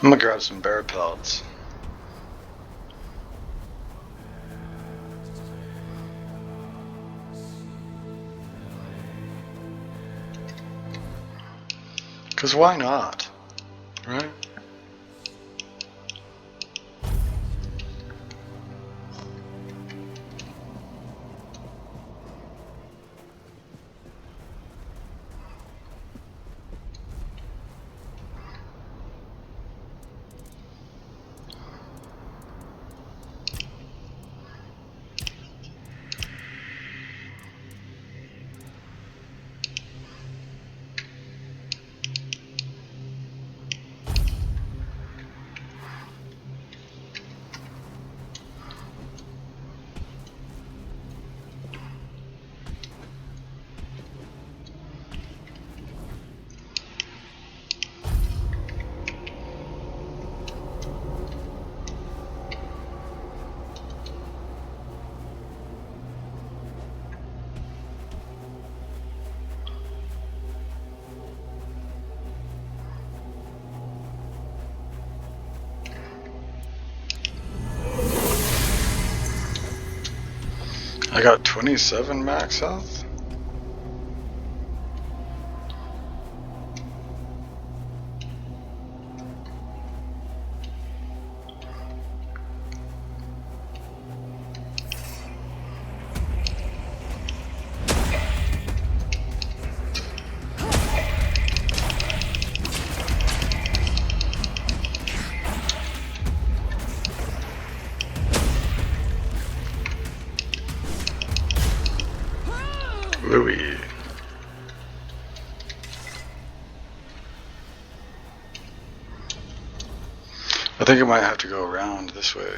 I'm gonna grab some bear pelts. Cause why not? Right? I got 27 max health. Louis. I think I might have to go around this way.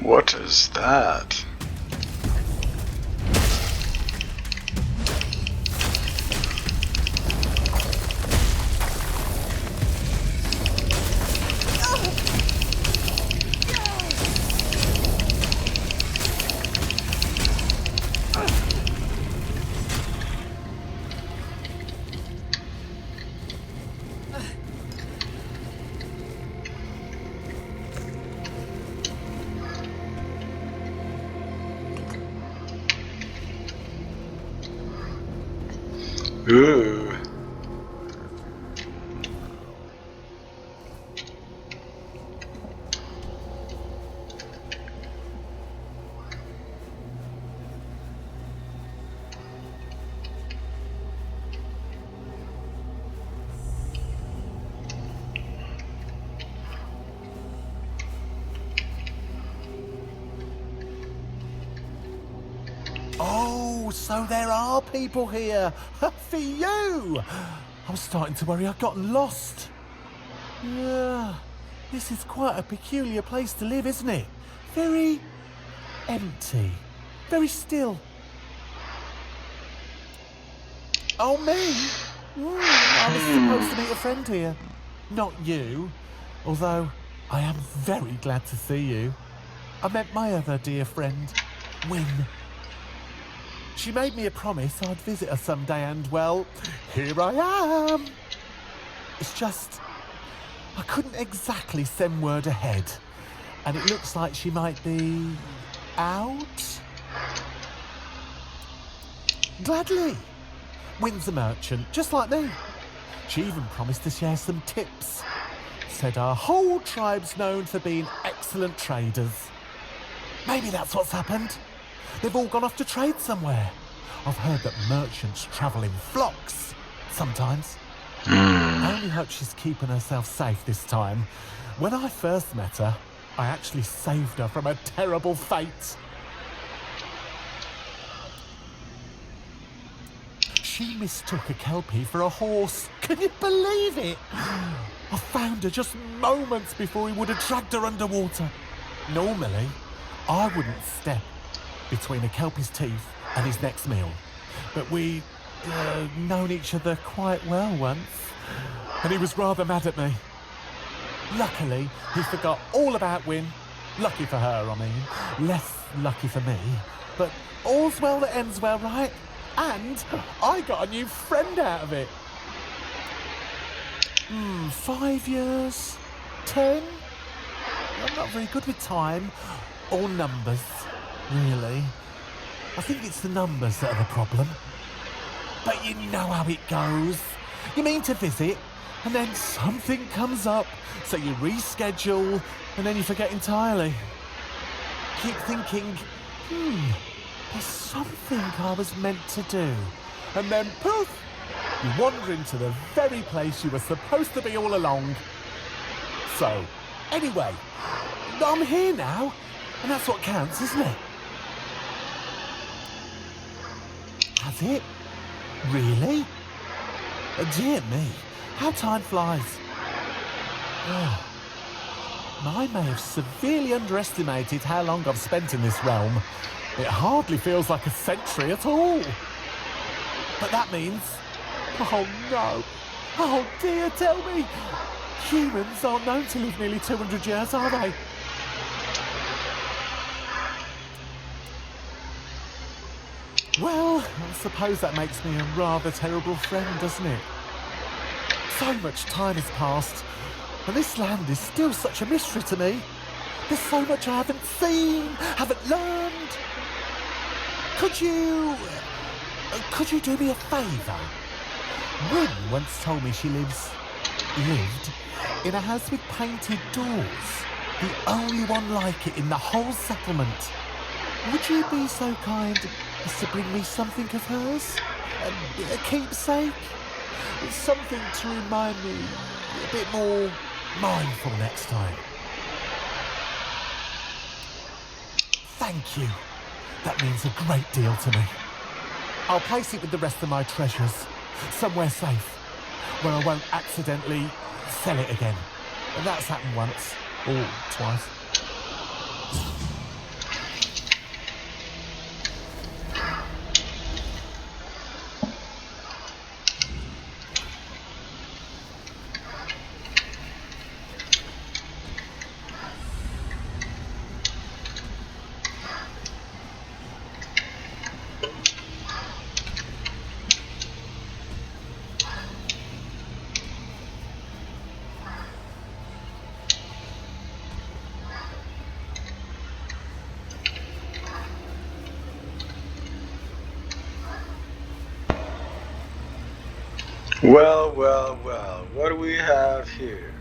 What is that? Ooh. Oh, so there are people here. For you. I'm starting to worry I've gotten lost. Yeah, this is quite a peculiar place to live, isn't it? Very empty. Very still. Oh, me? I was supposed to meet a friend here. Not you. Although, I am very glad to see you. I met my other dear friend, Wynne. She made me a promise I'd visit her someday, and well, here I am. It's just, I couldn't exactly send word ahead, and it looks like she might be out. Gladly. Wynn's a merchant, just like me. She even promised to share some tips. Said our whole tribe's known for being excellent traders. Maybe that's what's happened. They've all gone off to trade somewhere. I've heard that merchants travel in flocks sometimes. I only hope she's keeping herself safe this time. When I first met her, I actually saved her from a terrible fate. She mistook a kelpie for a horse. Can you believe it? I found her just moments before he would have dragged her underwater. Normally, I wouldn't step between a kelpie's teeth and his next meal. But we'd known each other quite well once, and he was rather mad at me. Luckily, he forgot all about Wynn. Lucky for her, I mean. Less lucky for me. But all's well that ends well, right? And I got a new friend out of it. 5 years? 10? I'm not very good with time. Or numbers, really. I think it's the numbers that are the problem. But you know how it goes. You mean to visit, and then something comes up, so you reschedule, and then you forget entirely. Keep thinking, there's something I was meant to do. And then poof, you wander into the very place you were supposed to be all along. So, anyway, I'm here now, and that's what counts, isn't it? Has it? Really? Dear me, how time flies. I may have severely underestimated how long I've spent in this realm. It hardly feels like a century at all. But that means... Oh no! Oh dear, tell me! Humans aren't known to live nearly 200 years, are they? Well, I suppose that makes me a rather terrible friend, doesn't it? So much time has passed, and this land is still such a mystery to me. There's so much I haven't seen, haven't learned. Could you do me a favour? Wynn once told me she lived in a house with painted doors, the only one like it in the whole settlement. Would you be so kind as to bring me something of hers? A keepsake? Something to remind me a bit more mindful next time. Thank you. That means a great deal to me. I'll place it with the rest of my treasures, somewhere safe, where I won't accidentally sell it again. That's happened once, or twice. Well, well, well. What do we have here?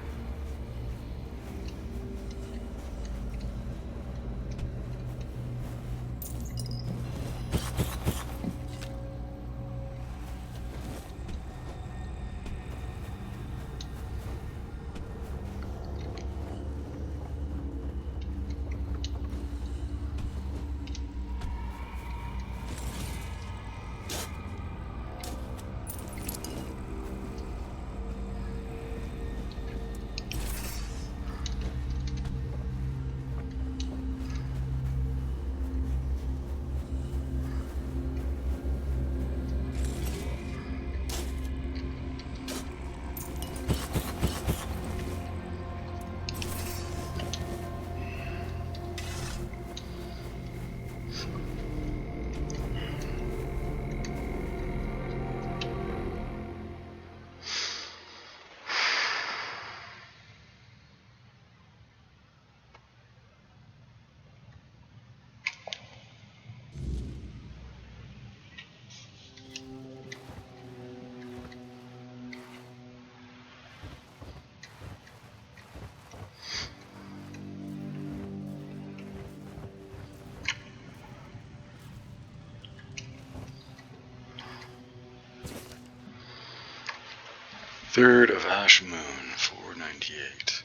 3rd of Ash Moon, 498.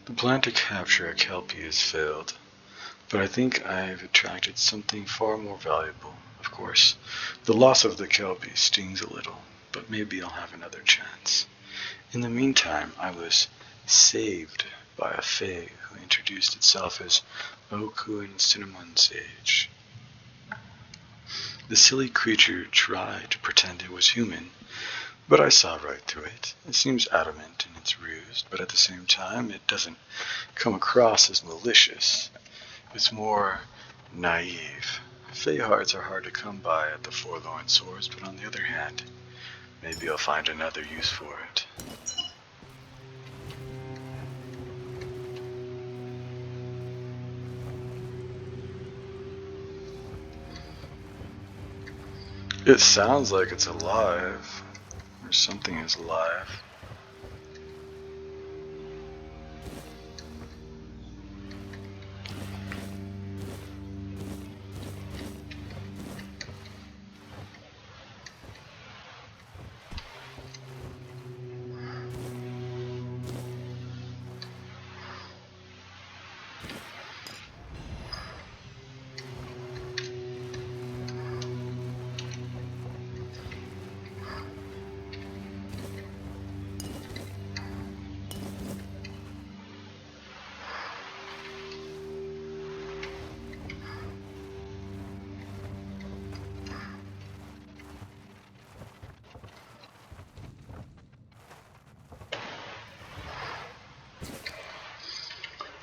The plan to capture a Kelpie has failed, but I think I've attracted something far more valuable. Of course, the loss of the Kelpie stings a little, but maybe I'll have another chance. In the meantime, I was saved by a fae who introduced itself as Okuin Cinnamon Sage. The silly creature tried to pretend it was human, but I saw right through it. It seems adamant in its ruse, but at the same time, it doesn't come across as malicious. It's more naive. Fae hearts are hard to come by at the Forlorn Source, but on the other hand, maybe I'll find another use for it. It sounds like it's alive, or something is alive.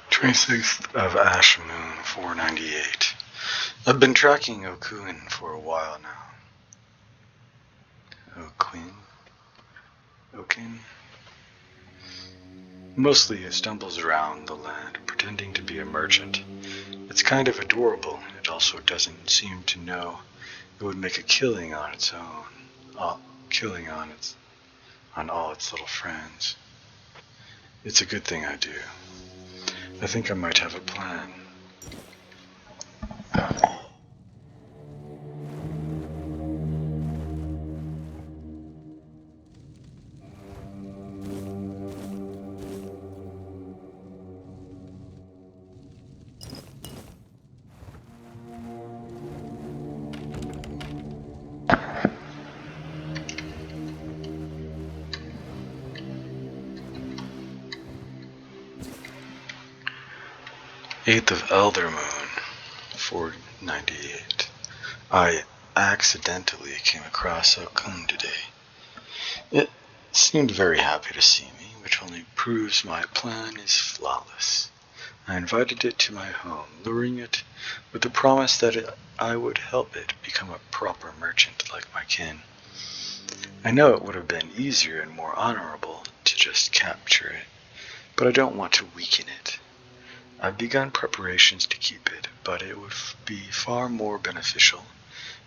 "26th of Ash Moon, 498. I've been tracking Okuin for a while now. Okin? Mostly he stumbles around the land, pretending to be a merchant. It's kind of adorable. It also doesn't seem to know it would make a killing on its own. Killing on all its little friends. It's a good thing I do. I think I might have a plan. "8th of Elder Moon, 498. I accidentally came across Okun today. It seemed very happy to see me, which only proves my plan is flawless. I invited it to my home, luring it with the promise that I would help it become a proper merchant like my kin. I know it would have been easier and more honorable to just capture it, but I don't want to weaken it. I've begun preparations to keep it, but it would be far more beneficial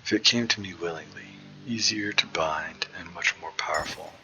if it came to me willingly, easier to bind and much more powerful.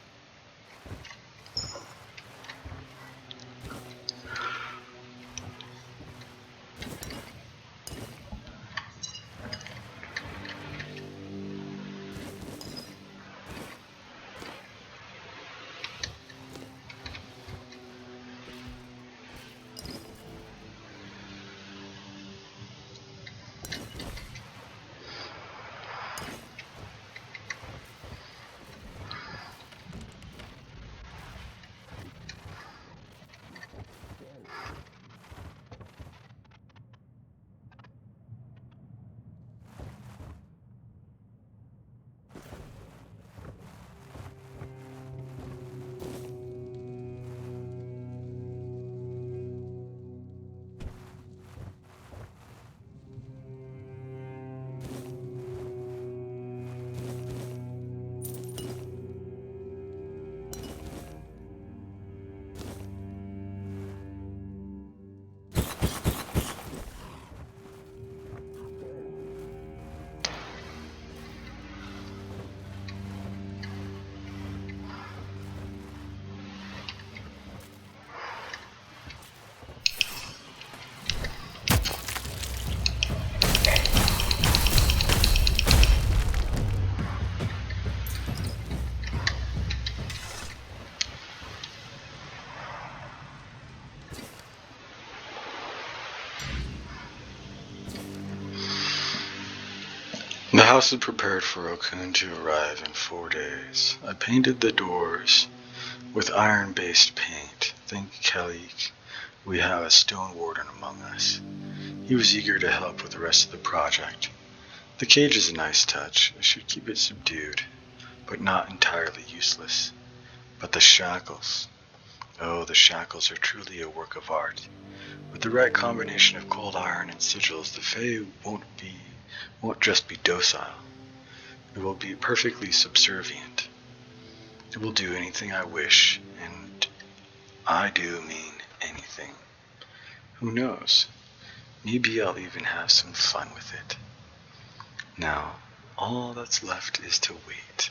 house is prepared for Okun to arrive in 4 days. I painted the doors with iron-based paint. Thank Kalik, we have a stone warden among us. He was eager to help with the rest of the project. The cage is a nice touch. I should keep it subdued, but not entirely useless. But the shackles. Oh, the shackles are truly a work of art. With the right combination of cold iron and sigils, the Fae won't just be docile. It will be perfectly subservient. It will do anything I wish, and I do mean anything. Who knows? Maybe I'll even have some fun with it. Now, all that's left is to wait.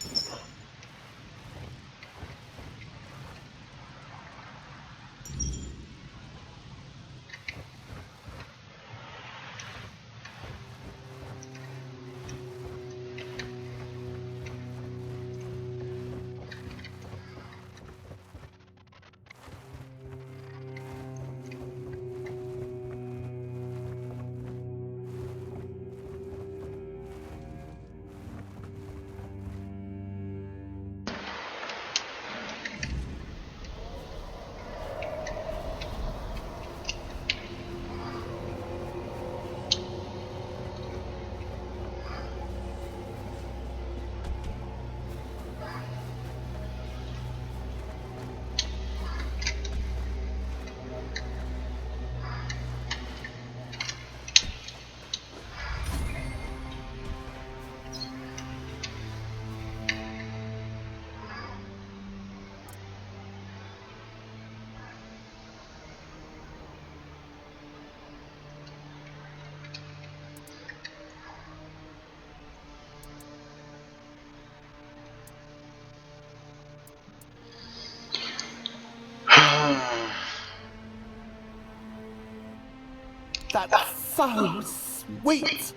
That's so sweet.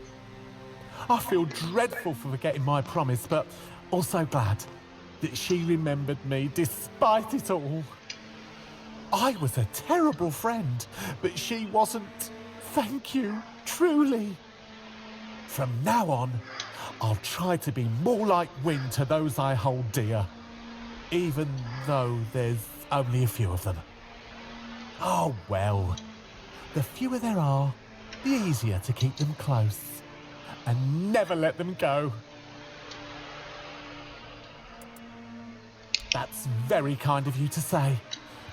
I feel dreadful for forgetting my promise, but also glad that she remembered me despite it all. I was a terrible friend, but she wasn't. Thank you, truly. From now on, I'll try to be more like Wynne to those I hold dear, even though there's only a few of them. Oh well, the fewer there are, the easier to keep them close and never let them go. That's very kind of you to say,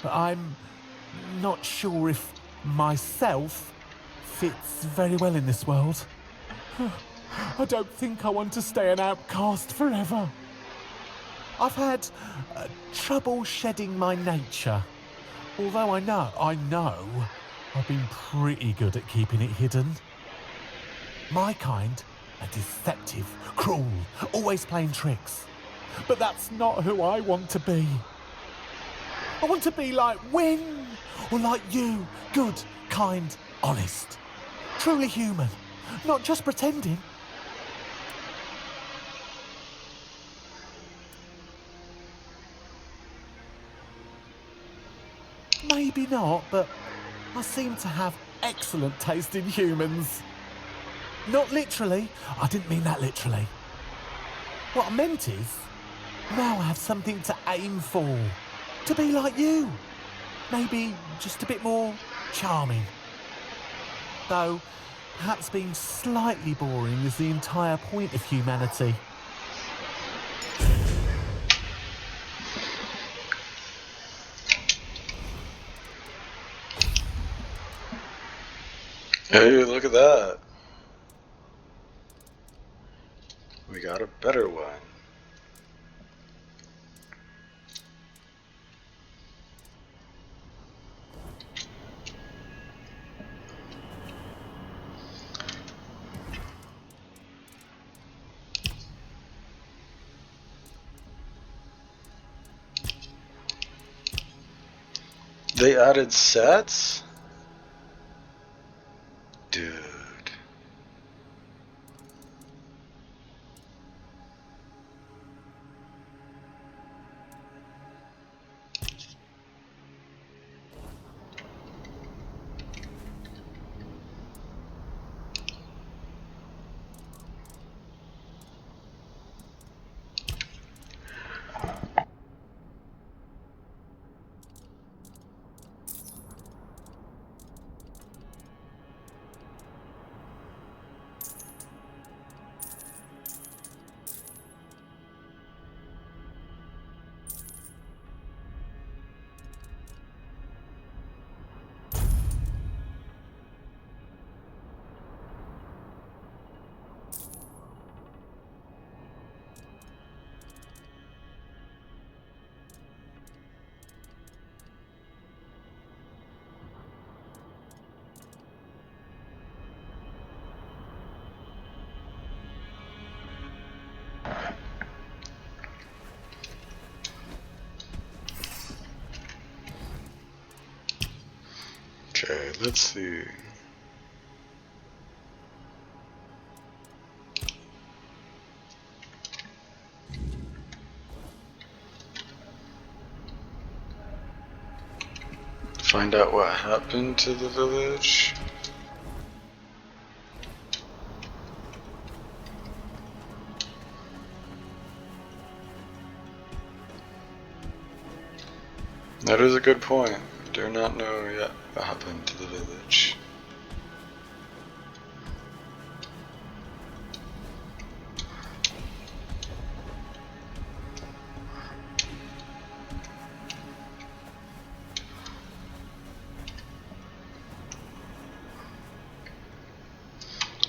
but I'm not sure if myself fits very well in this world. I don't think I want to stay an outcast forever. I've had trouble shedding my nature, although I know I've been pretty good at keeping it hidden. My kind are deceptive, cruel, always playing tricks. But that's not who I want to be. I want to be like Wynne, or like you, good, kind, honest. Truly human, not just pretending. Maybe not, but I seem to have excellent taste in humans. Not literally. I didn't mean that literally. What I meant is, now I have something to aim for. To be like you. Maybe just a bit more charming. Though, perhaps being slightly boring is the entire point of humanity. Hey, look at that. We got a better one. They added sets? Dude. Okay, let's see. Find out what happened to the village. That is a good point. Do not know yet what happened to the village.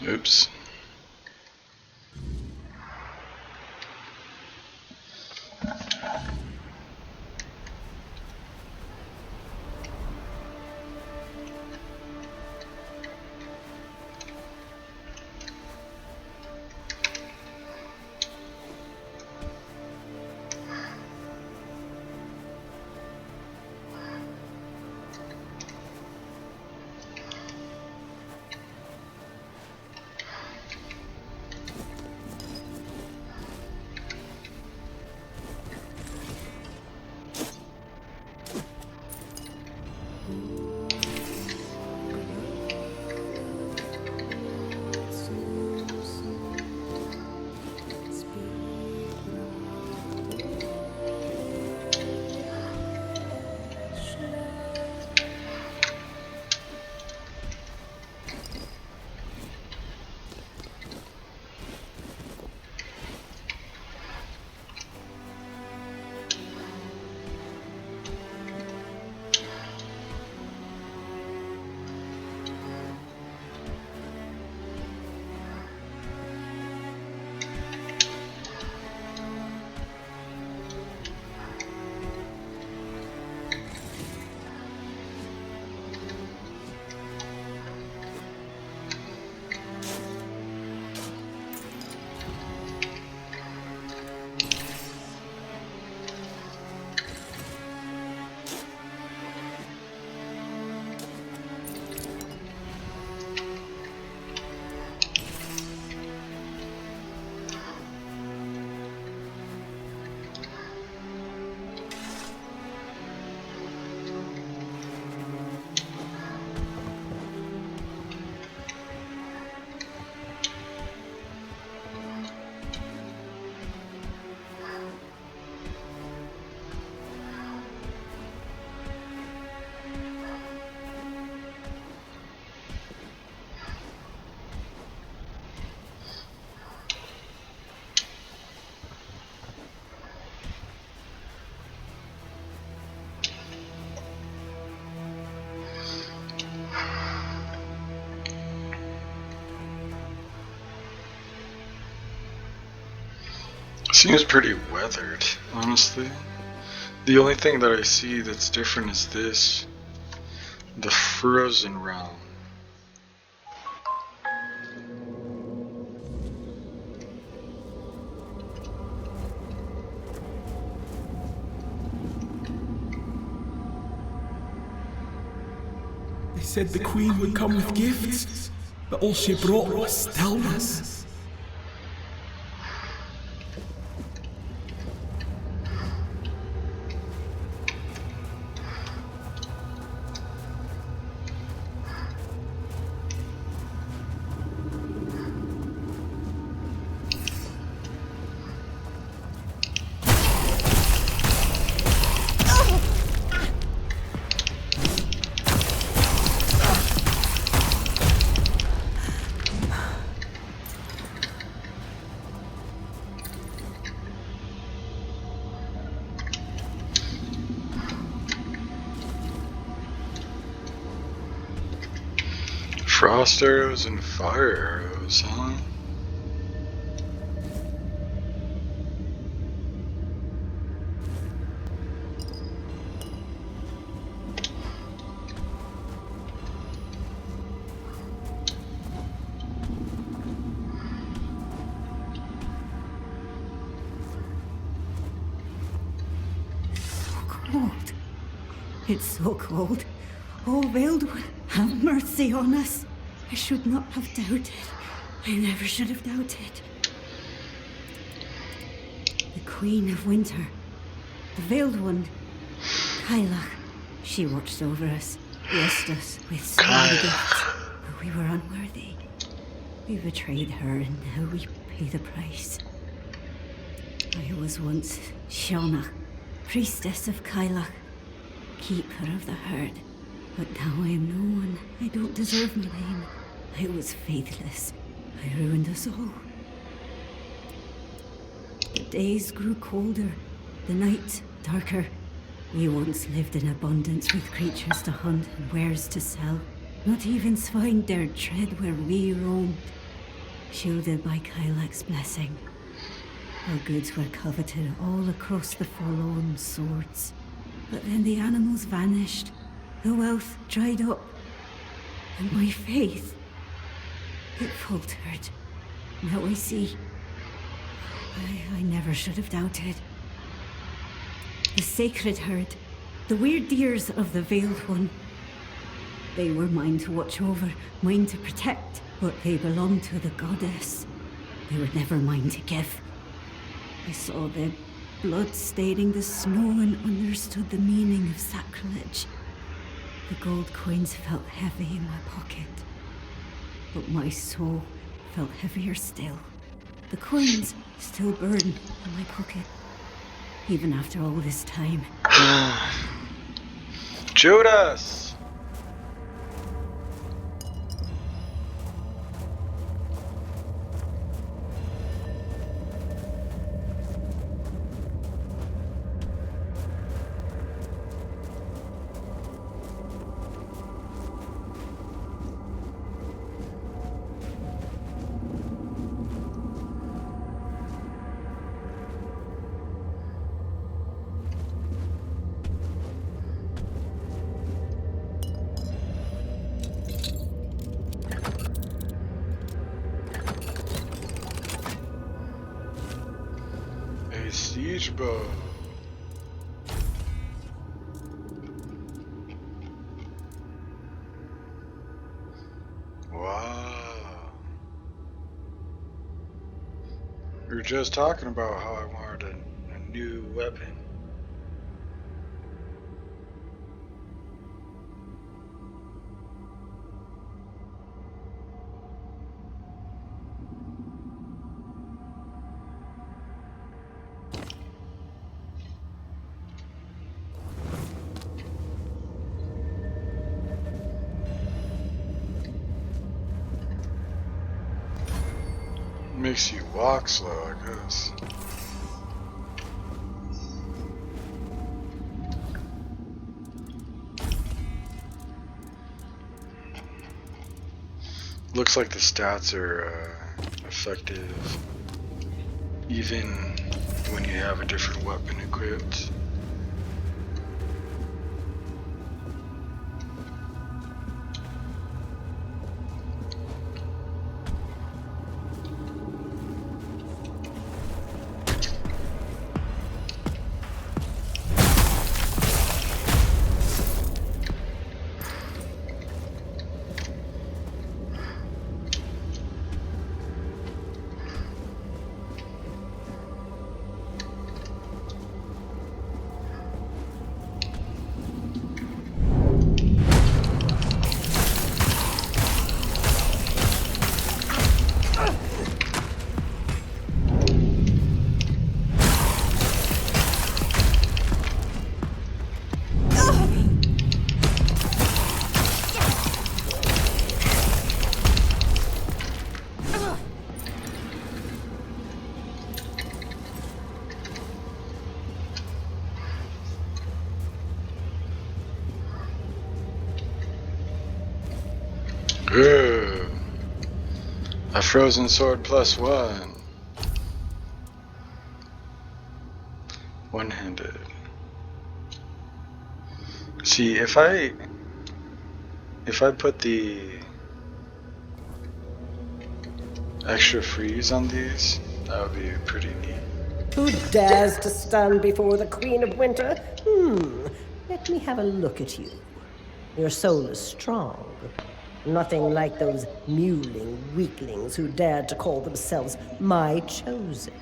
Oops. Seems pretty weathered, honestly. The only thing that I see that's different is this. The frozen realm. They said the Queen would come with gifts, but all she brought was stillness. Frost arrows and fire arrows, huh? Cold. It's so cold. Oh, Veiled One, have mercy on us. I should not have doubted. I never should have doubted. The Queen of Winter, the Veiled One, Kailach, she watched over us, blessed us with so many gifts, but we were unworthy. We betrayed her and now we pay the price. I was once Shauna, priestess of Kailach, keeper of the herd. But now I am no one. I don't deserve my name. I was faithless. I ruined us all. The days grew colder, the night darker. We once lived in abundance with creatures to hunt and wares to sell. Not even swine dared tread where we roamed. Shielded by Kailach's blessing, our goods were coveted all across the Forlorn swords. But then the animals vanished. The wealth dried up, and my faith, it faltered. Now I see. I never should have doubted. The sacred herd, the weird deers of the Veiled One. They were mine to watch over, mine to protect, but they belonged to the goddess. They were never mine to give. I saw their blood staining the snow and understood the meaning of sacrilege. The gold coins felt heavy in my pocket, but my soul felt heavier still. The coins still burn in my pocket, even after all this time. Judas! Siege bow. Wow. We were just talking about how I wanted a new weapon. Makes you walk slow, I guess. Looks like the stats are effective even when you have a different weapon equipped. Ooh. A frozen sword +1. One-handed. See, if I put the extra freeze on these, that would be pretty neat. Who dares to stand before the Queen of Winter? Let me have a look at you. Your soul is strong. Nothing like those mewling weaklings who dared to call themselves my chosen.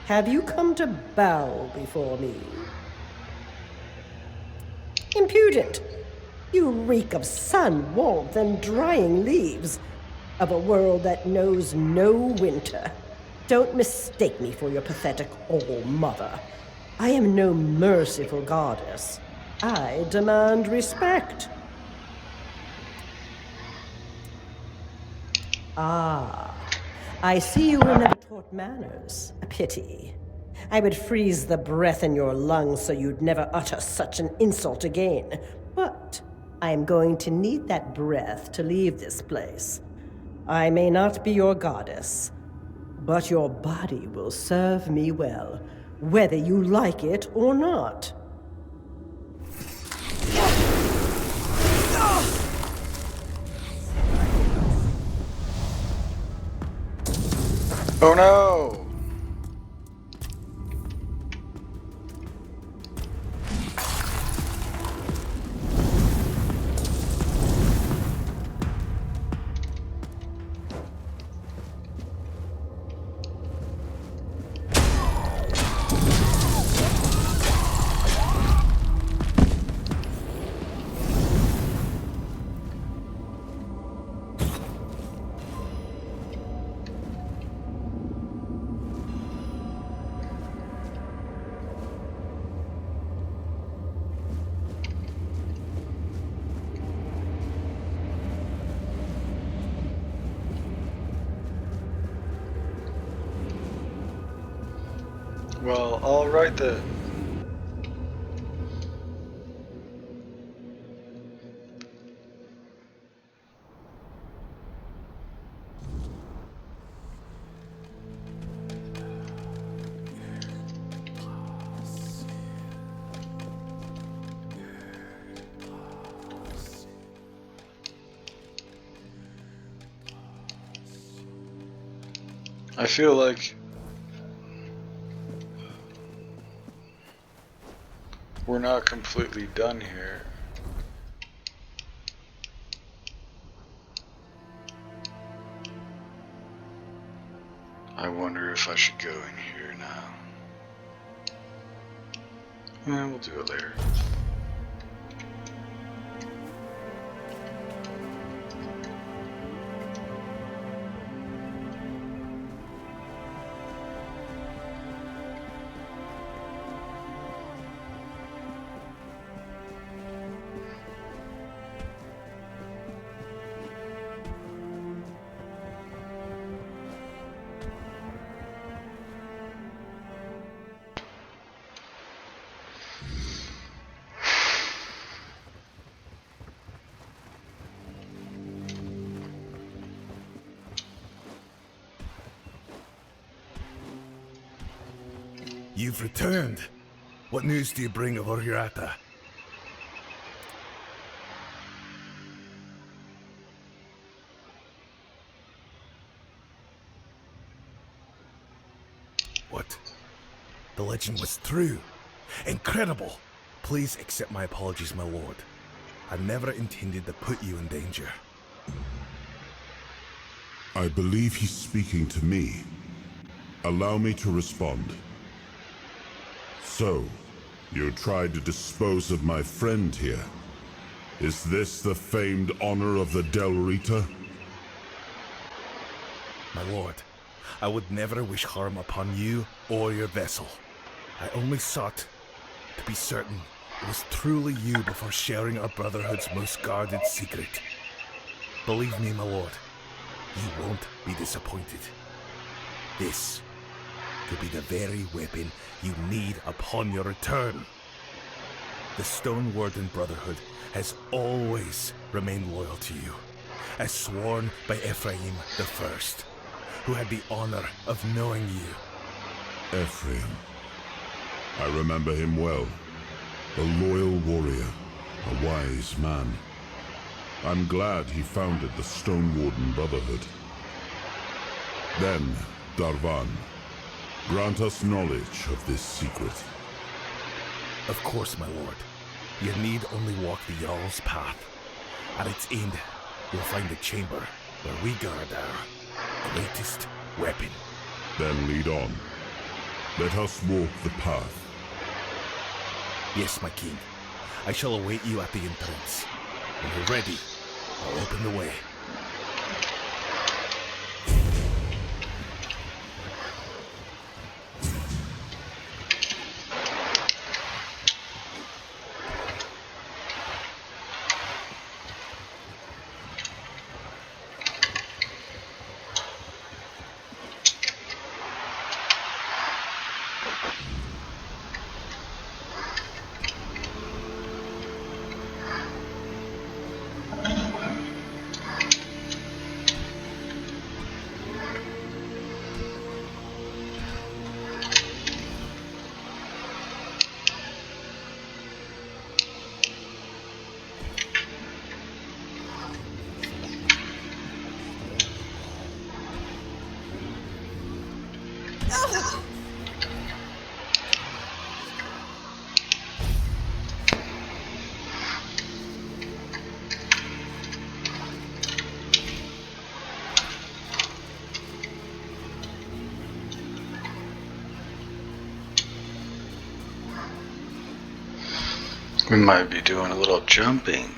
Have you come to bow before me? Impudent! You reek of sun, warmth, and drying leaves, of a world that knows no winter. Don't mistake me for your pathetic all-mother. I am no merciful goddess. I demand respect. Ah, I see you were never taught manners. A pity. I would freeze the breath in your lungs so you'd never utter such an insult again. But I am going to need that breath to leave this place. I may not be your goddess, but your body will serve me well, whether you like it or not. Oh no! Well, alright then. I feel like we're not completely done here. I wonder if I should go in here now. We'll do it later. You've returned. What news do you bring of Oriata? What? The legend was true. Incredible! Please accept my apologies, my lord. I never intended to put you in danger. I believe he's speaking to me. Allow me to respond. So, you tried to dispose of my friend here. Is this the famed honor of the Del Rita? My lord, I would never wish harm upon you or your vessel. I only sought to be certain it was truly you before sharing our Brotherhood's most guarded secret. Believe me, my lord, you won't be disappointed. This could be the very weapon you need upon your return. The Stone Warden Brotherhood has always remained loyal to you, as sworn by Ephraim the First, who had the honor of knowing you. Ephraim. I remember him well. A loyal warrior, a wise man. I'm glad he founded the Stone Warden Brotherhood. Then, Darvan, grant us knowledge of this secret. Of course, my lord. You need only walk the Jarl's path. At its end, you'll find a chamber where we guard our greatest weapon. Then lead on. Let us walk the path. Yes, my king. I shall await you at the entrance. When you're ready, I'll open the way. We might be doing a little jumping.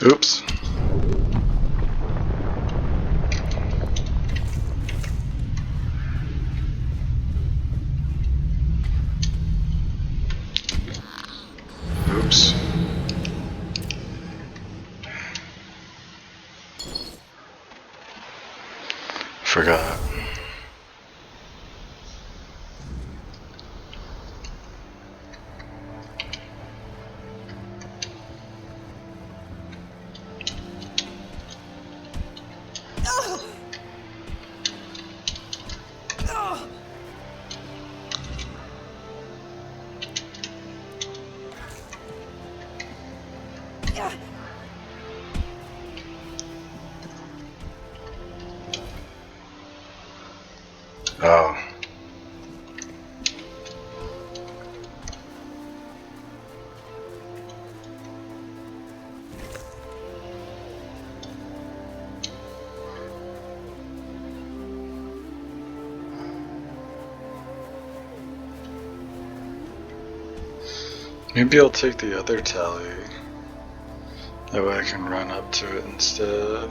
Oops. Oops. Forgot. Oh. Maybe I'll take the other tally. That way I can run up to it instead.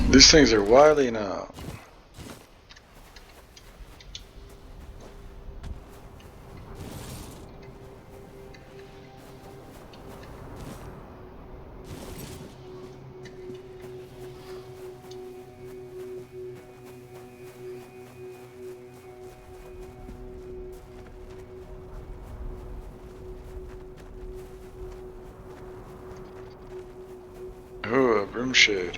These things are wily now. Room shade.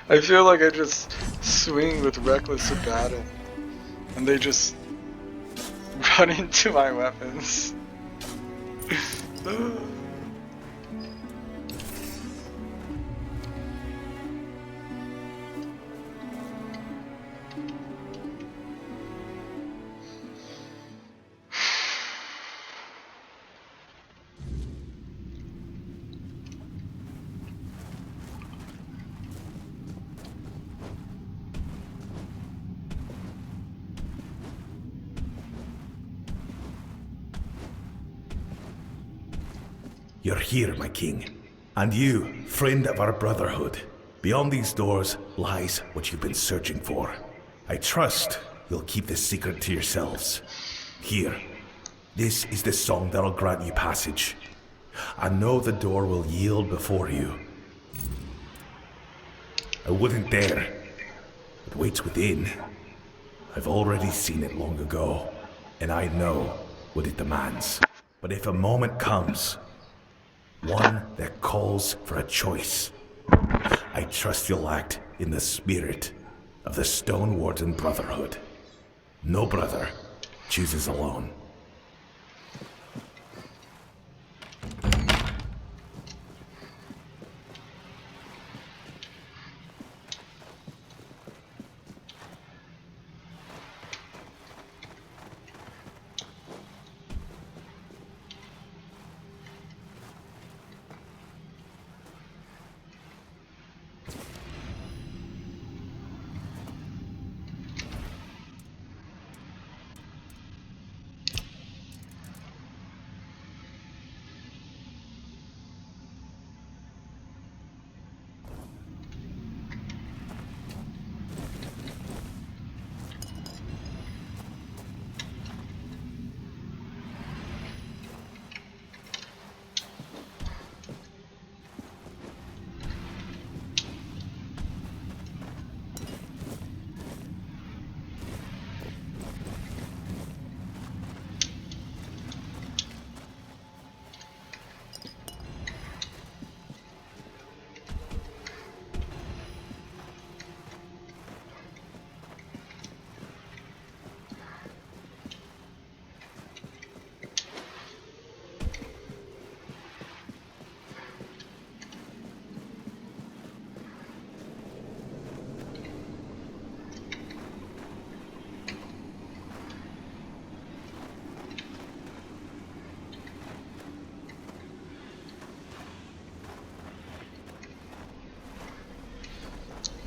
I feel like I just swing with reckless abandon, and they just run into my weapons. You're here, my king. And you, friend of our brotherhood. Beyond these doors lies what you've been searching for. I trust you'll keep this secret to yourselves. Here, this is the song that'll grant you passage. I know the door will yield before you. I wouldn't dare. It waits within. I've already seen it long ago, and I know what it demands. But if a moment comes, one that calls for a choice, I trust you'll act in the spirit of the Stone Warden Brotherhood. No brother chooses alone.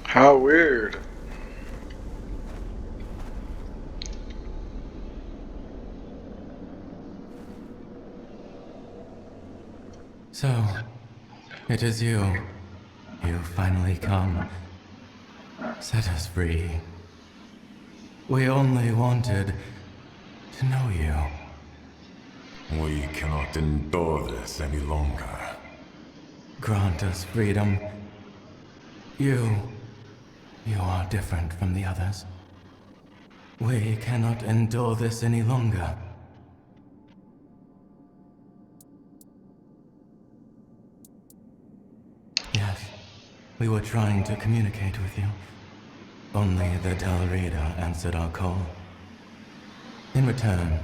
How weird. So, it is you. You finally come. Set us free. We only wanted to know you. We cannot endure this any longer. Grant us freedom. You are different from the others. We cannot endure this any longer. Yes, we were trying to communicate with you. Only the Del Rita answered our call. In return,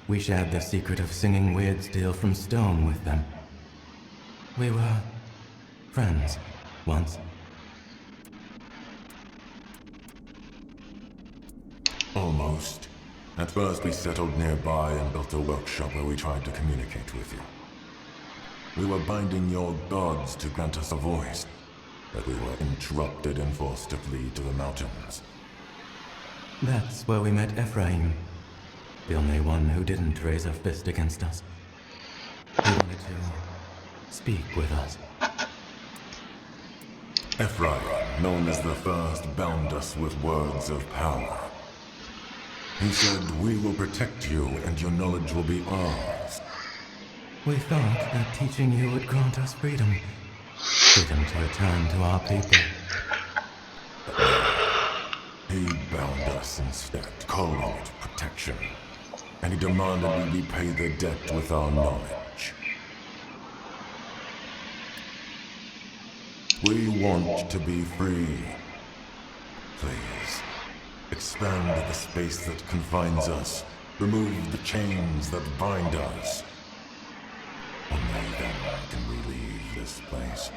we shared the secret of singing weird steel from stone with them. We were friends once. Almost. At first we settled nearby and built a workshop where we tried to communicate with you. We were binding your gods to grant us a voice, but we were interrupted and forced to flee to the mountains. That's where we met Ephraim, the only one who didn't raise a fist against us. He wanted to speak with us. Ephraim, known as the First, bound us with words of power. He said, we will protect you and your knowledge will be ours. We thought that teaching you would grant us freedom. Freedom to return to our people. He found us instead, calling it protection. And he demanded we repay the debt with our knowledge. We want to be free. Please, expand the space that confines us. Remove the chains that bind us. Only then can we leave this place.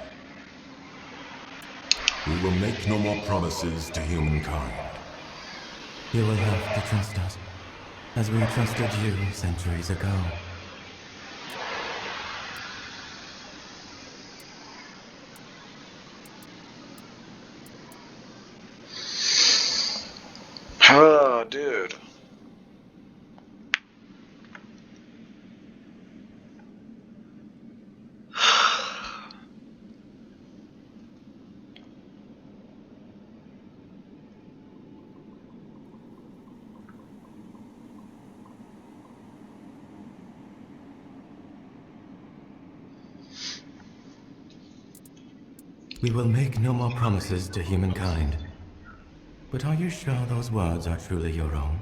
We will make no more promises to humankind. You will have to trust us, as we trusted you centuries ago. Oh, dude. We will make no more promises to humankind. But are you sure those words are truly your own?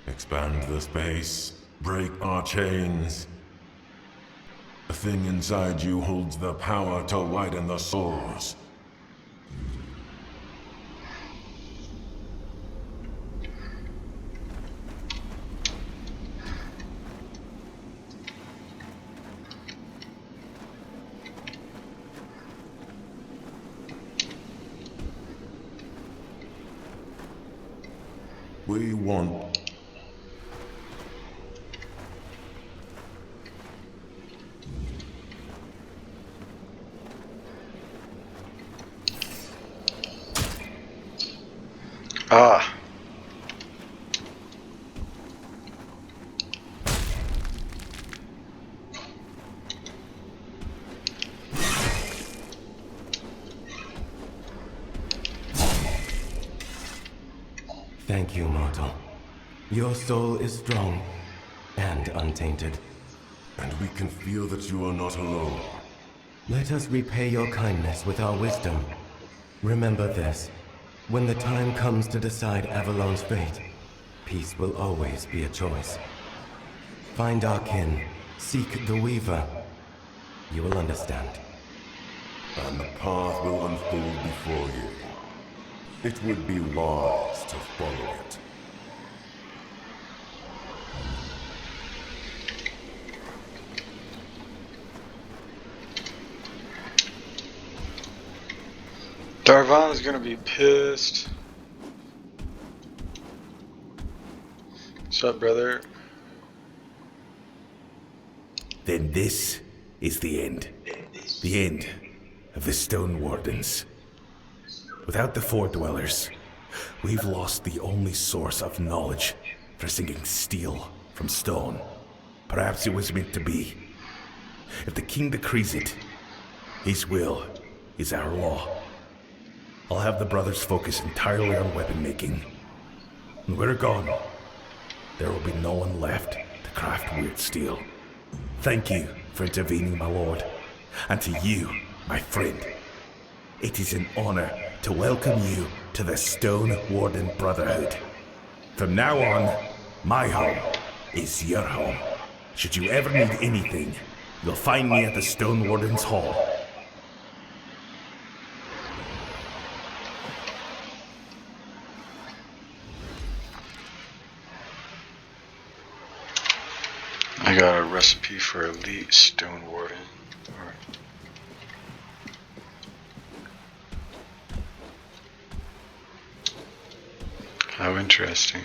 Expand the space, break our chains. The thing inside you holds the power to widen the source. We want... Ah. Thank you, mortal. Your soul is strong and untainted. And we can feel that you are not alone. Let us repay your kindness with our wisdom. Remember this. When the time comes to decide Avalon's fate, peace will always be a choice. Find our kin. Seek the Weaver. You will understand. And the path will unfold before you. It would be wise to follow it. Darvan's gonna be pissed. What's up, brother? Then this is the end. The end of the Stone Wardens. Without the Four Dwellers, we've lost the only source of knowledge for singing steel from stone. Perhaps it was meant to be. If the king decrees it, his will is our law. I'll have the brothers focus entirely on weapon making. When we're gone, there will be no one left to craft weird steel. Thank you for intervening, my lord. And to you, my friend. It is an honor to welcome you to the Stone Warden Brotherhood. From now on, my home is your home. Should you ever need anything, you'll find me at the Stone Warden's Hall. I got a recipe for elite Stone Warden. Alright. How interesting.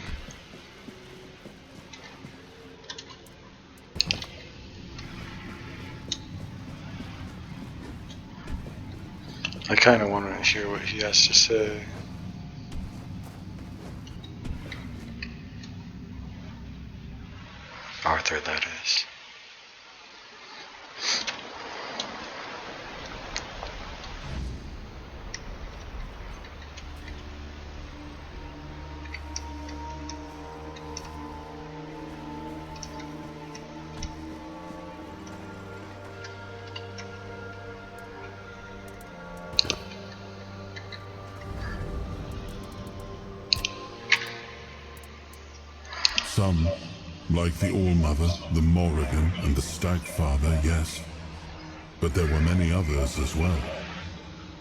I kind of want to hear what he has to say. Arthur, that is. Some, like the All-Mother, the Morrigan, and the Stag-Father, yes. But there were many others as well.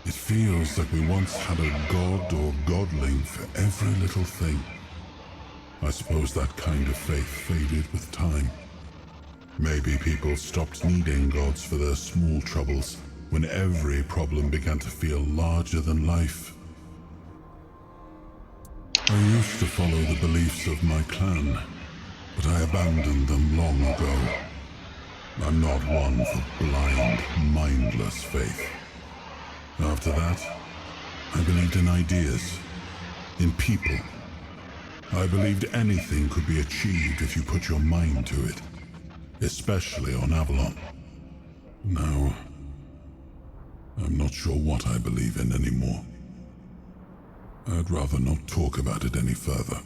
It feels like we once had a god or godling for every little thing. I suppose that kind of faith faded with time. Maybe people stopped needing gods for their small troubles when every problem began to feel larger than life. I used to follow the beliefs of my clan, but I abandoned them long ago. I'm not one for blind, mindless faith. After that, I believed in ideas, in people. I believed anything could be achieved if you put your mind to it, especially on Avalon. Now, I'm not sure what I believe in anymore. I'd rather not talk about it any further.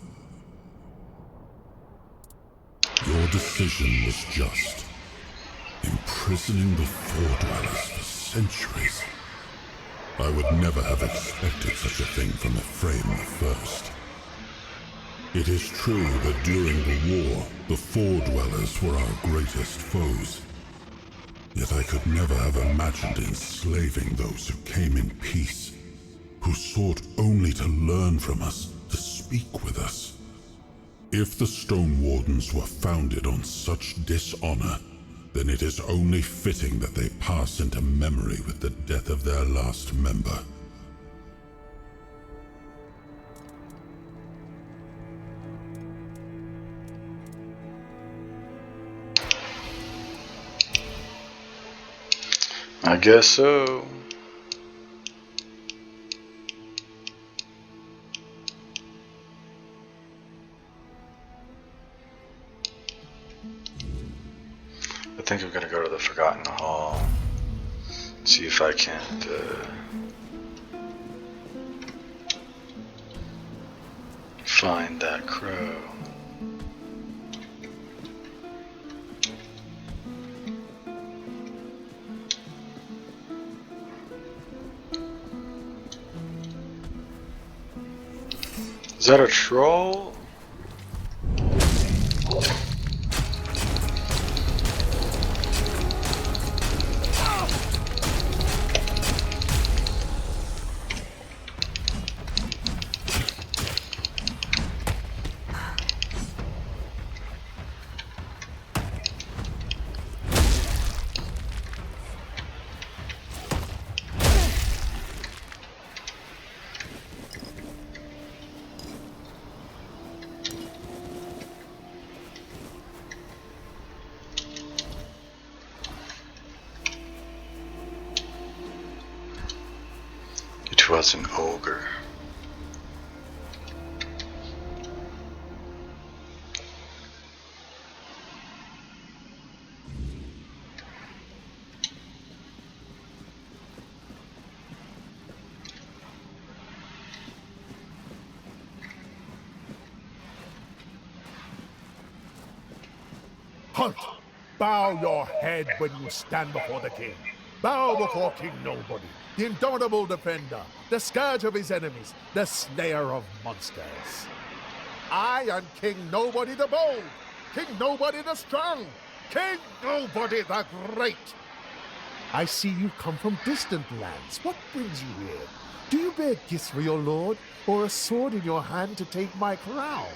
Your decision was just. Imprisoning the Four-Dwellers for centuries. I would never have expected such a thing from Ephraim I. It is true that during the war, the Four-Dwellers were our greatest foes. Yet I could never have imagined enslaving those who came in peace, who sought only to learn from us, to speak with us. If the Stone Wardens were founded on such dishonor, then it is only fitting that they pass into memory with the death of their last member. I guess so. I think I'm gonna go to the Forgotten Hall, see if I can't find that crow. Is that a troll? It was an ogre. Halt! Bow your head when you stand before the king. Bow before King Nobody, the indomitable defender, the scourge of his enemies, the slayer of monsters. I am King Nobody the Bold, King Nobody the Strong, King Nobody the Great. I see you come from distant lands. What brings you here? Do you bear gifts for your lord, or a sword in your hand to take my crown?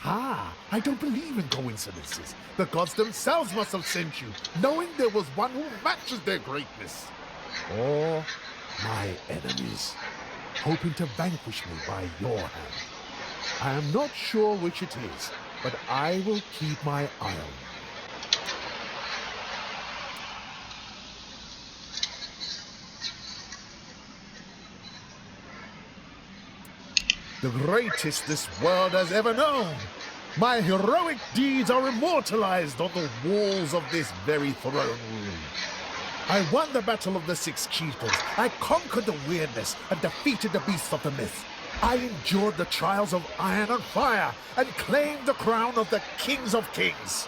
Ah, I don't believe in coincidences. The gods themselves must have sent you, knowing there was one who matches their greatness. Or my enemies, hoping to vanquish me by your hand. I am not sure which it is, but I will keep my eye on you. The greatest this world has ever known. My heroic deeds are immortalized on the walls of this very throne room. I won the Battle of the Six Chieftains. I conquered the weirdness and defeated the beasts of the myth. I endured the trials of iron and fire and claimed the crown of the Kings of Kings.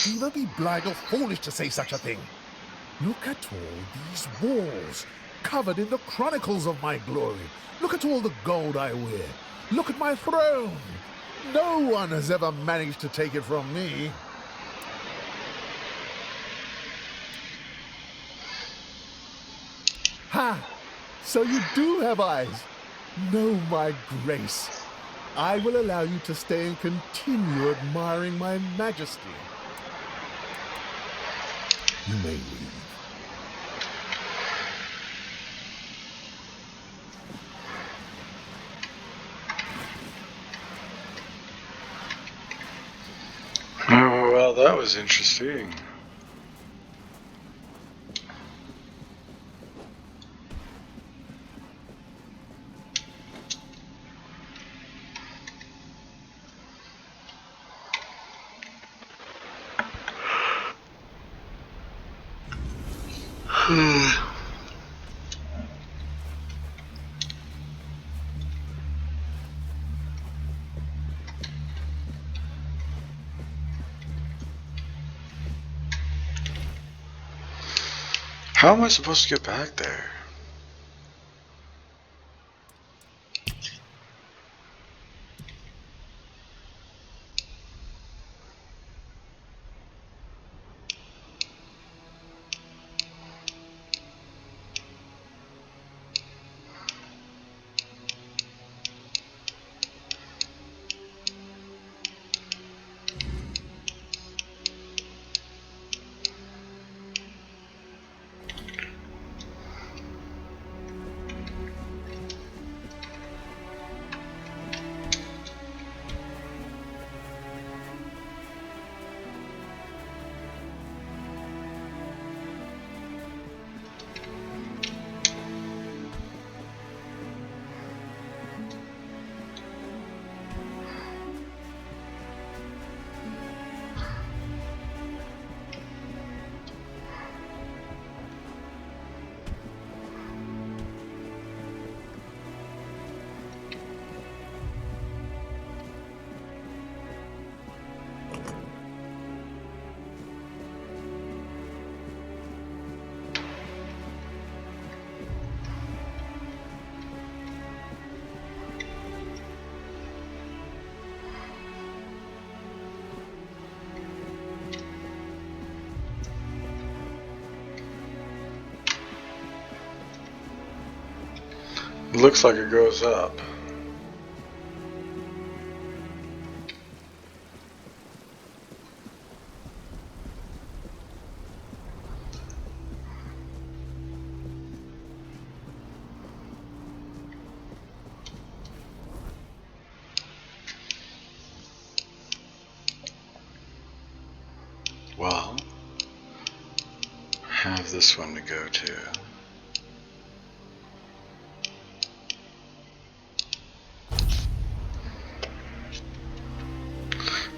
either be blind or foolish to say such a thing. Look at all these walls, covered in the chronicles of my glory. Look at all the gold I wear. Look at my throne. No one has ever managed to take it from me. Ha! So you do have eyes. Know my grace. I will allow you to stay and continue admiring my majesty. You may leave. Oh, well, that was interesting. How am I supposed to get back there? Looks like it goes up. Well, have this one to go to.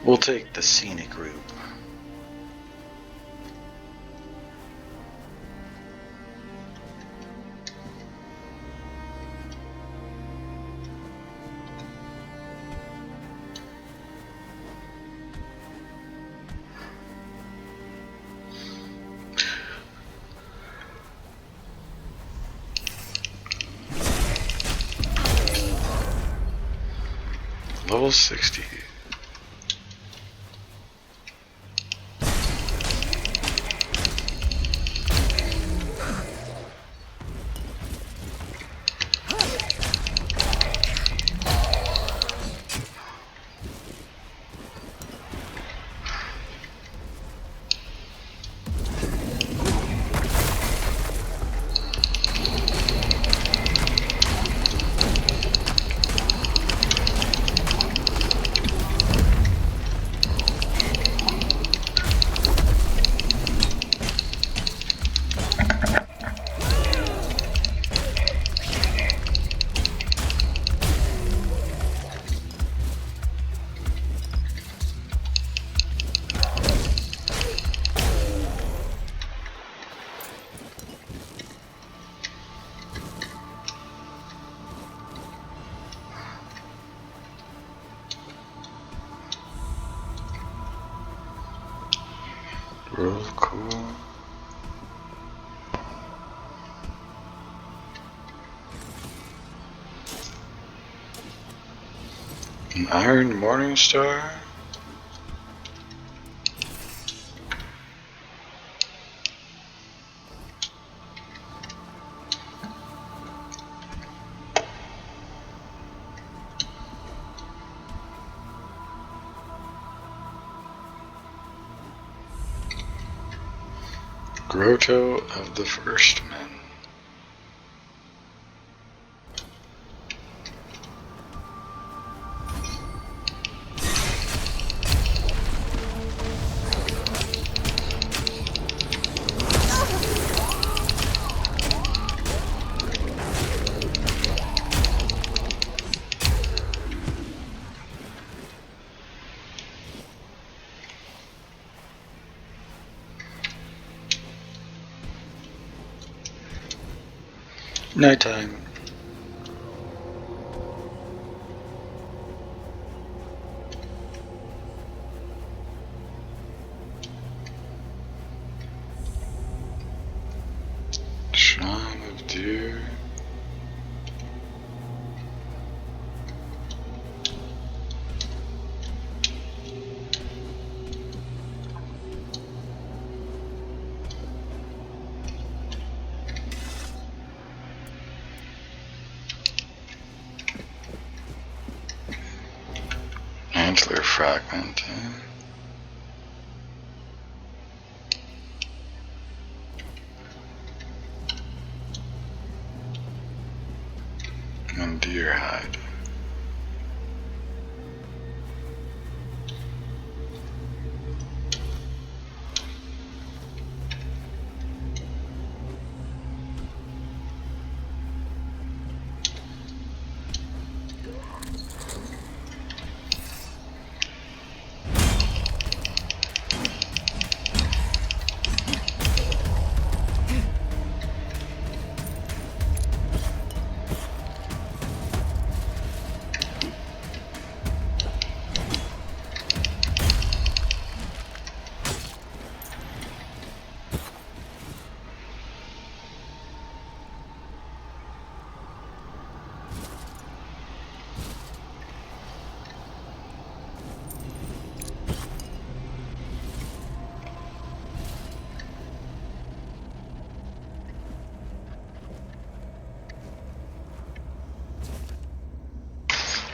We'll take the scenic route. Level 60. Roll core. An Iron Morningstar. Grotto of the First Men. Nighttime. Chime of deer. Antler fragment. And deer hide.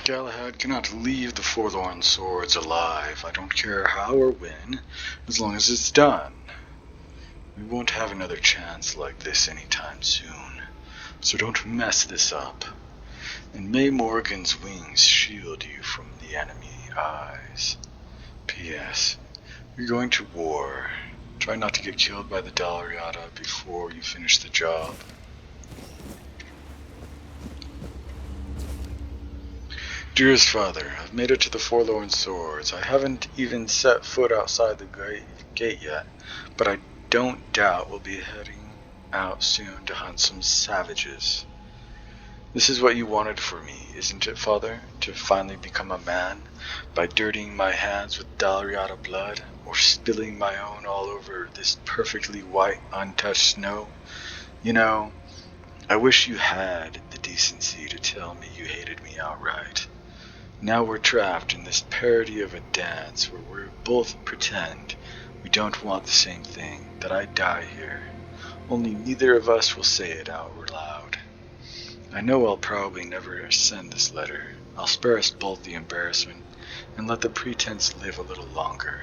Galahad cannot leave the Forlorn Swords alive. I don't care how or when, as long as it's done. We won't have another chance like this anytime soon, so don't mess this up. And may Morgan's wings shield you from the enemy eyes. P.S. You're going to war. Try not to get killed by the Dalriada before you finish the job. Dearest father, I've made it to the Forlorn Swords. I haven't even set foot outside the gate yet, but I don't doubt we'll be heading out soon to hunt some savages. This is what you wanted for me, isn't it, father? To finally become a man by dirtying my hands with Dalriada blood, or spilling my own all over this perfectly white, untouched snow? You know, I wish you had the decency to tell me you hated me outright. Now we're trapped in this parody of a dance where we both pretend we don't want the same thing, that I die here. Only neither of us will say it out loud. I know I'll probably never send this letter. I'll spare us both the embarrassment and let the pretense live a little longer.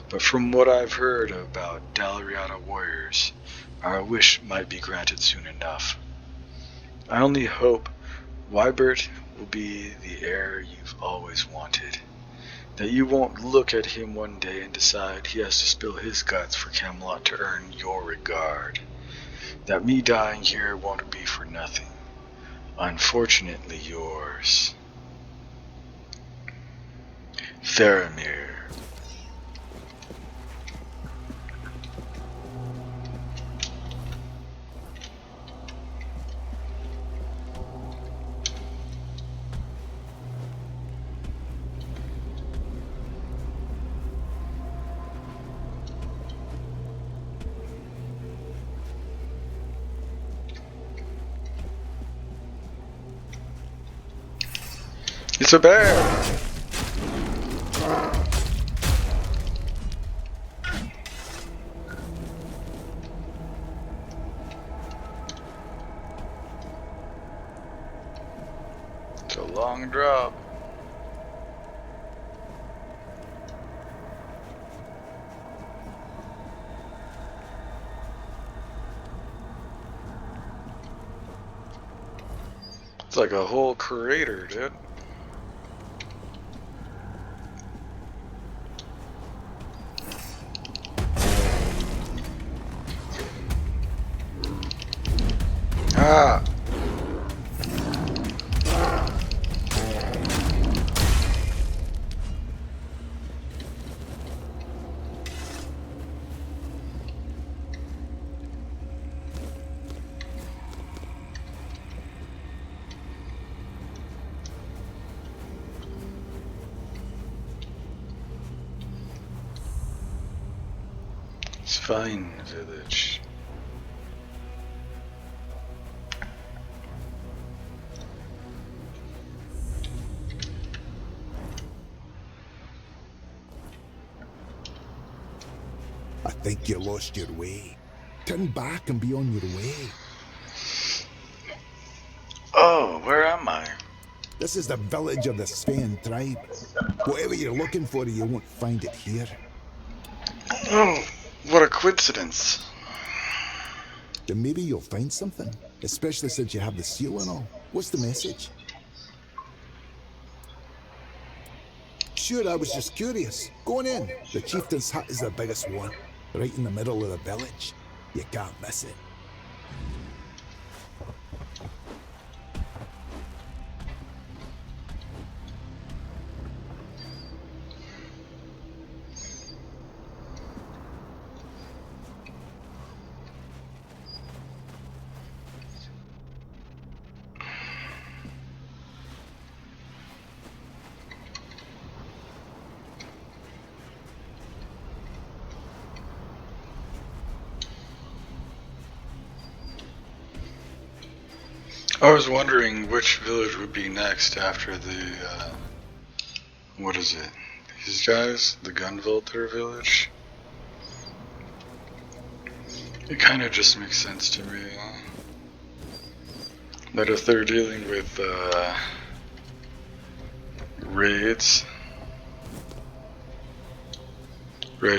But from what I've heard about Dalriada warriors, our wish might be granted soon enough. I only hope Wybert will be the heir you've always wanted. That you won't look at him one day and decide he has to spill his guts for Camelot to earn your regard. That me dying here won't be for nothing. Unfortunately yours, Faramir. It's a bear! It's a long drop. It's like a whole crater, dude. Ah! It's fine, village. I think you lost your way. Turn back and be on your way. Oh, where am I? This is the village of the Sven tribe. Whatever you're looking for, you won't find it here. Oh, what a coincidence. Then maybe you'll find something, especially since you have the seal and all. What's the message? Sure, I was just curious. Go on in. The chieftain's hut is the biggest one, right in the middle of the village. You can't miss it. I was wondering which village would be next after the, what is it? These guys? The Gunvalter village? It kind of just makes sense to me. That if they're dealing with, raids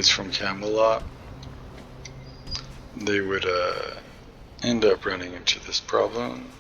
from Camelot, they would, end up running into this problem.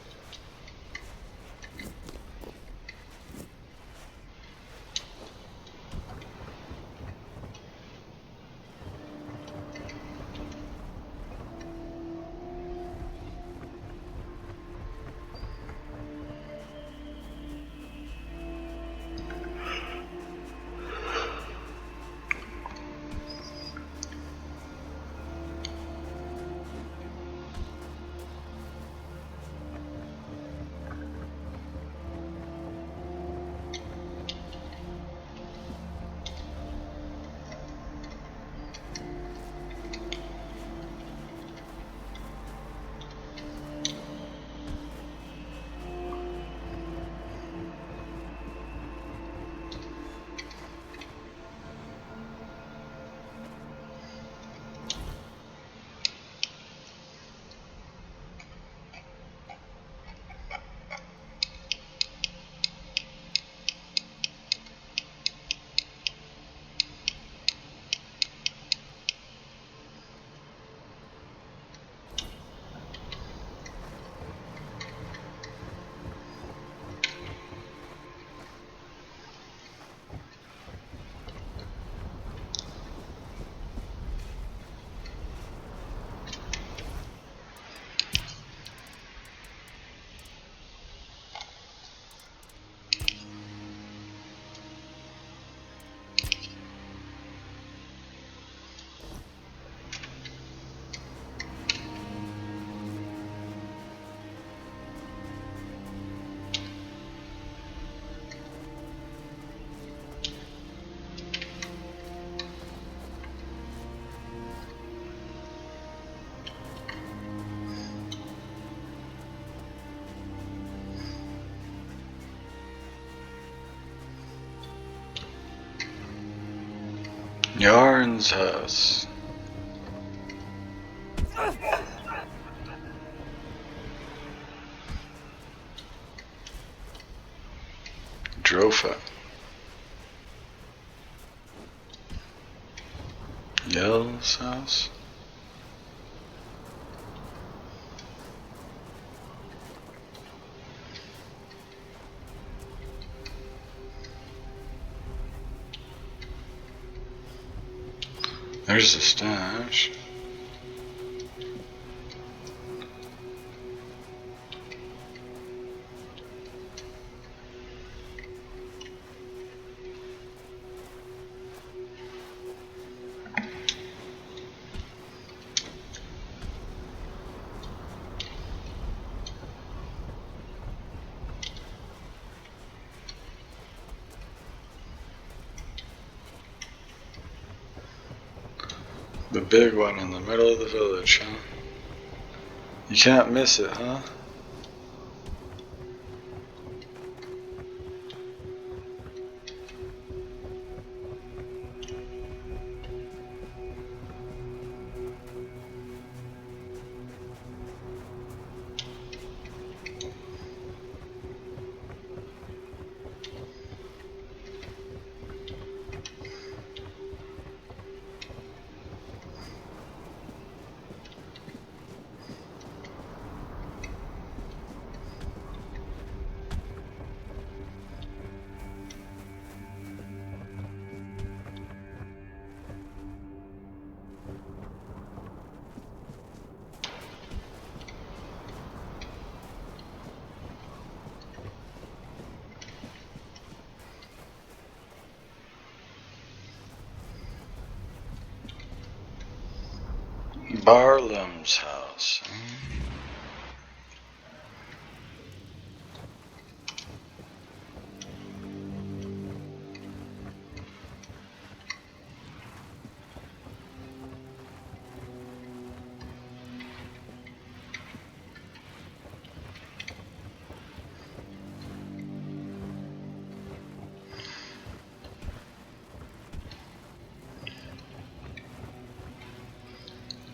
Yarn's house. Drofa. Yell's house. There's the stash. The big one in the middle of the village, huh? You can't miss it, huh? Barlam's house.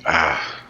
Ah.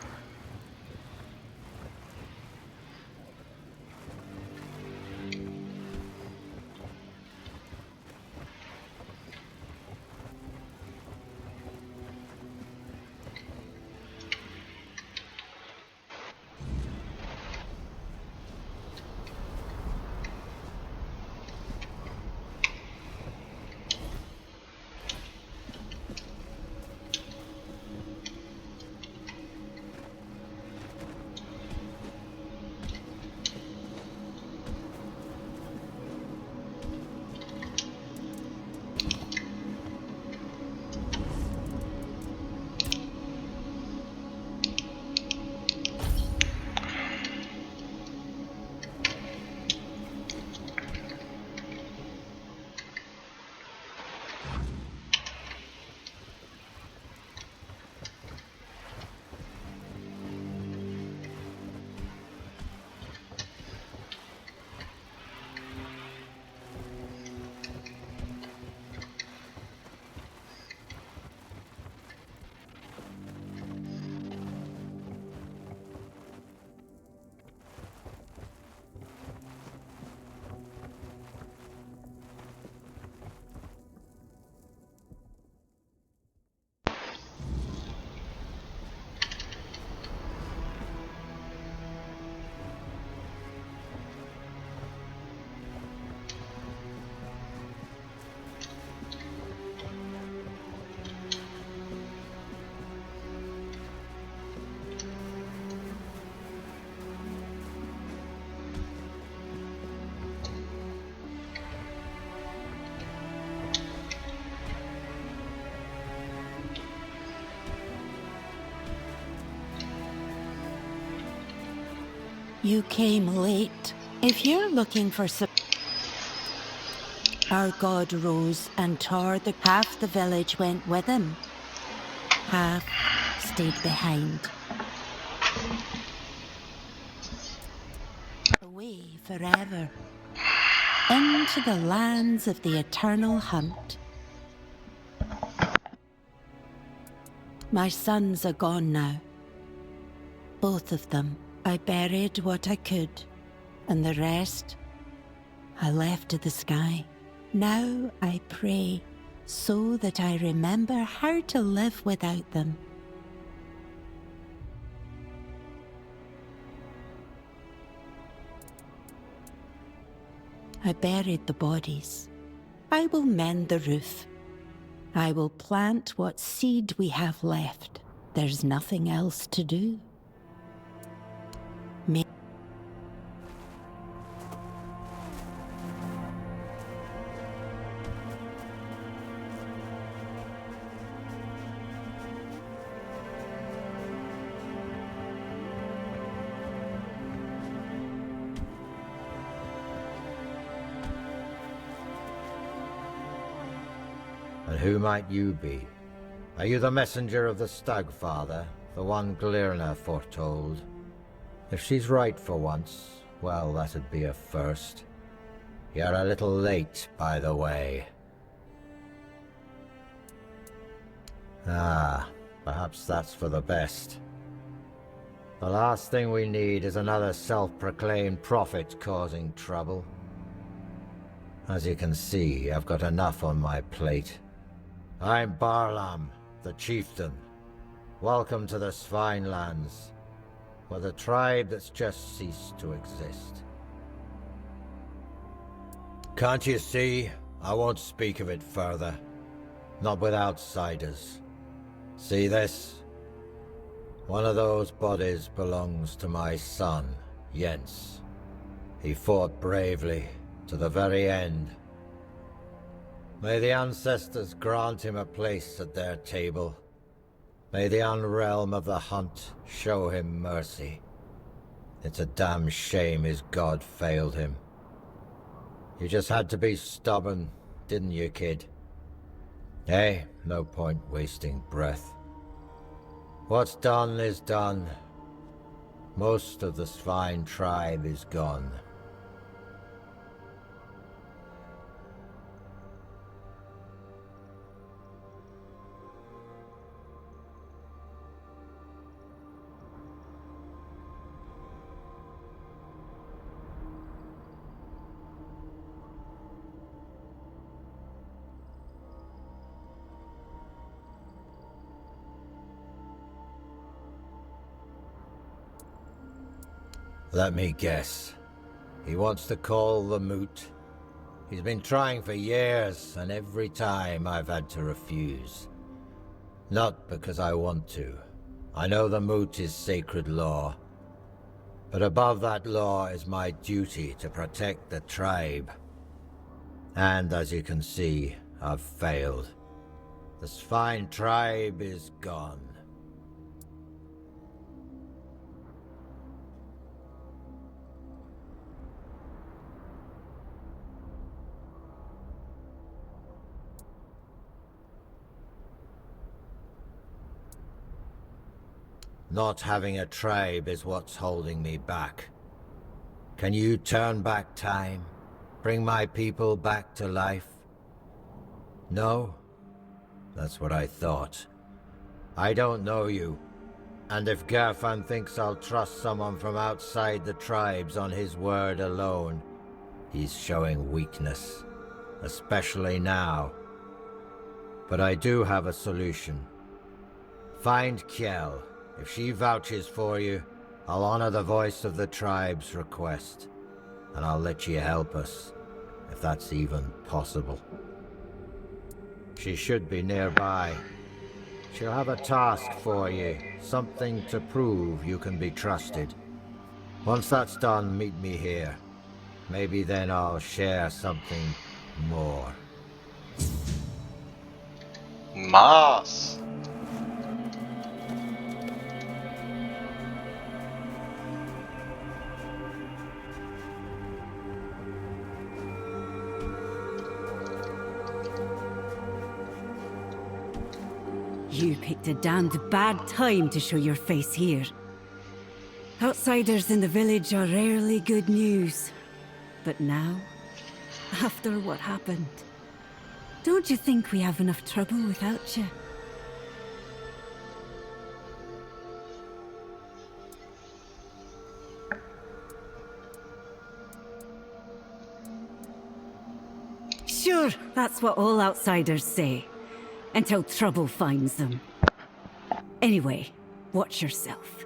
You came late. If you're looking for our god rose and tore the half the village went with him. Half stayed behind. Away forever. Into the lands of the eternal hunt. My sons are gone now. Both of them. I buried what I could, and the rest I left to the sky. Now I pray so that I remember how to live without them. I buried the bodies. I will mend the roof. I will plant what seed we have left. There's nothing else to do. And who might you be? Are you the messenger of the Stagfather, the one Glirna foretold? If she's right for once, well, that'd be a first. You're a little late, by the way. Ah, perhaps that's for the best. The last thing we need is another self-proclaimed prophet causing trouble. As you can see, I've got enough on my plate. I'm Barlam, the chieftain. Welcome to the Svinelands, for the tribe that's just ceased to exist. Can't you see? I won't speak of it further. Not with outsiders. See this? One of those bodies belongs to my son, Jens. He fought bravely, to the very end. May the ancestors grant him a place at their table. May the unrealm of the hunt show him mercy. It's a damn shame his god failed him. You just had to be stubborn, didn't you, kid? Hey, no point wasting breath. What's done is done. Most of the Svine tribe is gone. Let me guess. He wants to call the moot. He's been trying for years, and every time I've had to refuse. Not because I want to. I know the moot is sacred law. But above that law is my duty to protect the tribe. And as you can see, I've failed. The Svine tribe is gone. Not having a tribe is what's holding me back. Can you turn back time? Bring my people back to life? No? That's what I thought. I don't know you. And if Gerfan thinks I'll trust someone from outside the tribes on his word alone, he's showing weakness. Especially now. But I do have a solution. Find Kjell. If she vouches for you, I'll honor the voice of the tribe's request. And I'll let you help us, if that's even possible. She should be nearby. She'll have a task for you, something to prove you can be trusted. Once that's done, meet me here. Maybe then I'll share something more. Mas! You picked a damned bad time to show your face here. Outsiders in the village are rarely good news. But now, after what happened, don't you think we have enough trouble without you? Sure, that's what all outsiders say. Until trouble finds them. Anyway, watch yourself.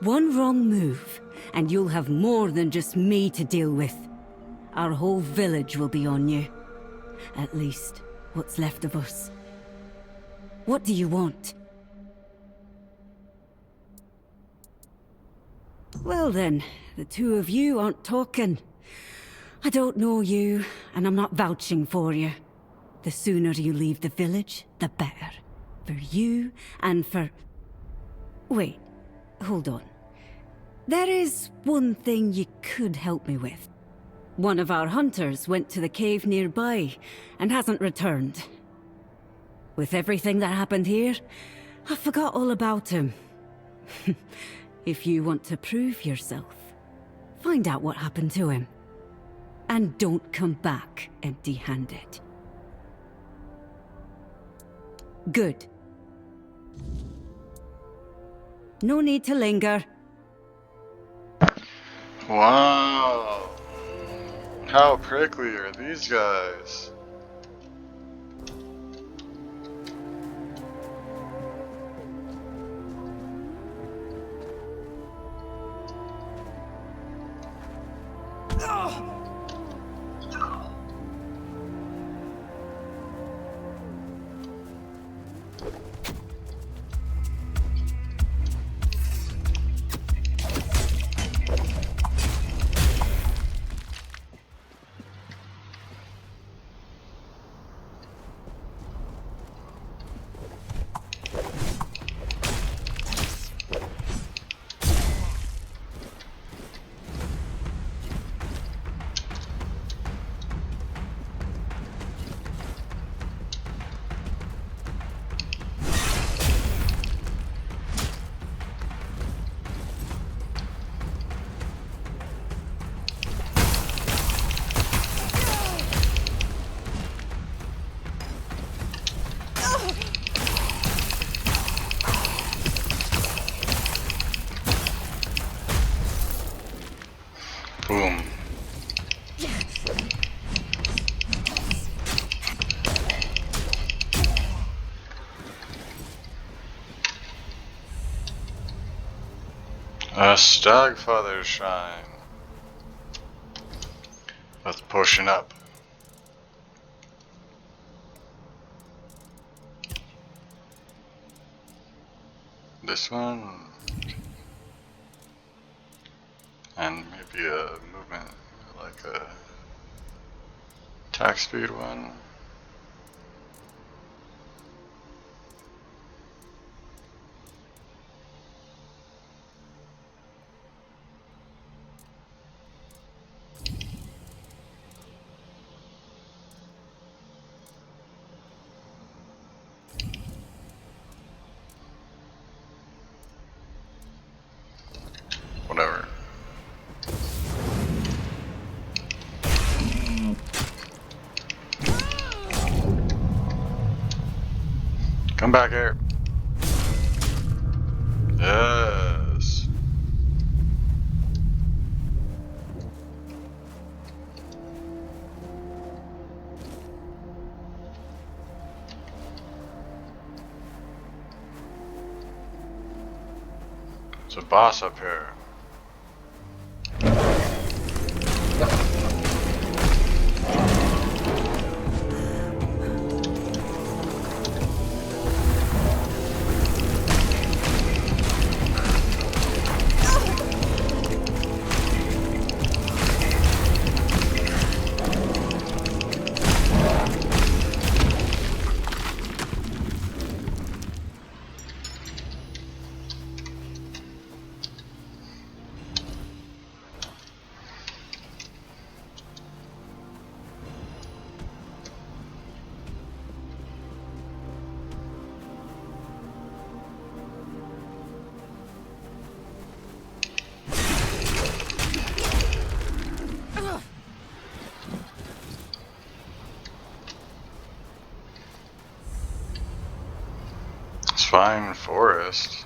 One wrong move, and you'll have more than just me to deal with. Our whole village will be on you. At least, what's left of us. What do you want? Well then, the two of you aren't talking. I don't know you, and I'm not vouching for you. The sooner you leave the village, the better. For you, and for... Wait, hold on. There is one thing you could help me with. One of our hunters went to the cave nearby, and hasn't returned. With everything that happened here, I forgot all about him. If you want to prove yourself, find out what happened to him. And don't come back empty-handed. Good. No need to linger. Wow. How prickly are these guys? Boom. A Stagfather Shrine. Let's potion up. This one. And maybe a movement, like a attack speed one. Whatever. Come back here. Yes. There's a boss up here. Fine forest.